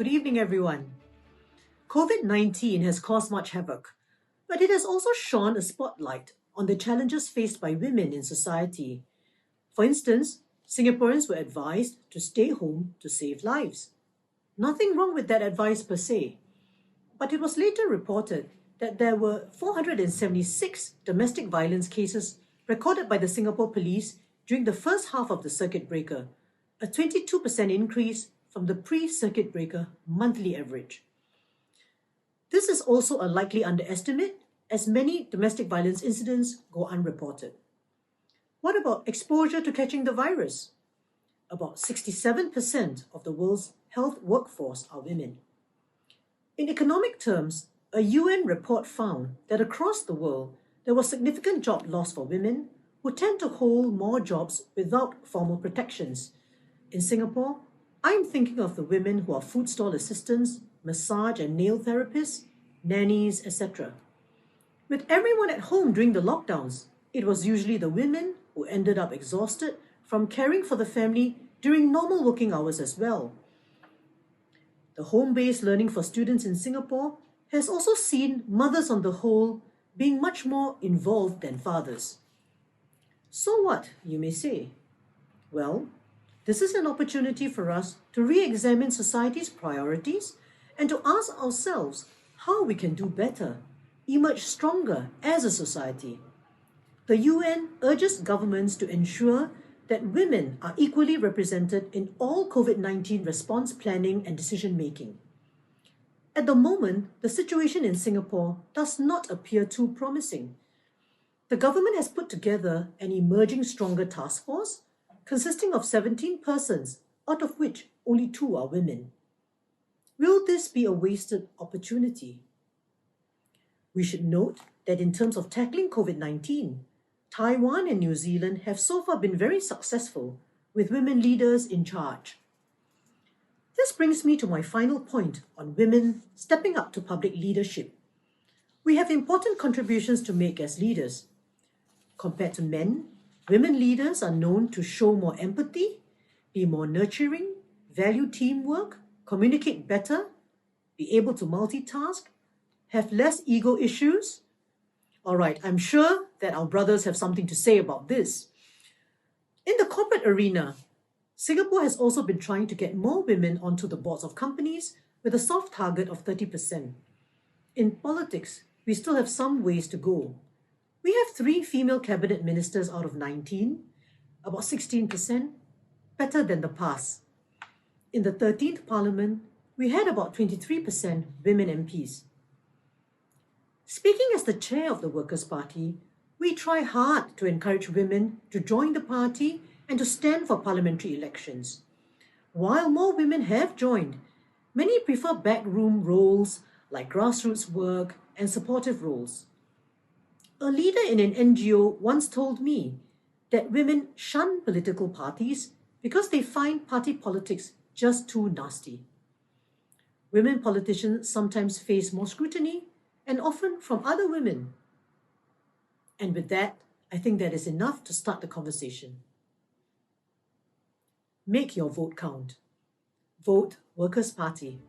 Good evening, everyone. COVID-19 has caused much havoc, but it has also shone a spotlight on the challenges faced by women in society. For instance, Singaporeans were advised to stay home to save lives. Nothing wrong with that advice per se, but it was later reported that there were 476 domestic violence cases recorded by the Singapore Police during the first half of the circuit breaker, a 22% increase from the pre-circuit breaker monthly average. This is also a likely underestimate, as many domestic violence incidents go unreported. What about exposure to catching the virus? About 67% of the world's health workforce are women. In economic terms, a UN report found that across the world, there was significant job loss for women who tend to hold more jobs without formal protections. In Singapore, I'm thinking of the women who are food stall assistants, massage and nail therapists, nannies, etc. With everyone at home during the lockdowns, it was usually the women who ended up exhausted from caring for the family during normal working hours as well. The home-based learning for students in Singapore has also seen mothers on the whole being much more involved than fathers. So what, you may say? Well, this is an opportunity for us to re-examine society's priorities and to ask ourselves how we can do better, emerge stronger as a society. The UN urges governments to ensure that women are equally represented in all COVID-19 response planning and decision-making. At the moment, the situation in Singapore does not appear too promising. The government has put together an Emerging Stronger task force consisting of 17 persons, out of which only 2 are women. Will this be a wasted opportunity? We should note that in terms of tackling COVID-19, Taiwan and New Zealand have so far been very successful, with women leaders in charge. This brings me to my final point on women stepping up to public leadership. We have important contributions to make as leaders. Compared to men, women leaders are known to show more empathy, be more nurturing, value teamwork, communicate better, be able to multitask, have less ego issues. All right, I'm sure that our brothers have something to say about this. In the corporate arena, Singapore has also been trying to get more women onto the boards of companies with a soft target of 30%. In politics, we still have some ways to go. We have 3 female cabinet ministers out of 19, about 16%, better than the past. In the 13th Parliament, we had about 23% women MPs. Speaking as the chair of the Workers' Party, we try hard to encourage women to join the party and to stand for parliamentary elections. While more women have joined, many prefer backroom roles like grassroots work and supportive roles. A leader in an NGO once told me that women shun political parties because they find party politics just too nasty. Women politicians sometimes face more scrutiny and often from other women. And with that, I think that is enough to start the conversation. Make your vote count. Vote Workers' Party.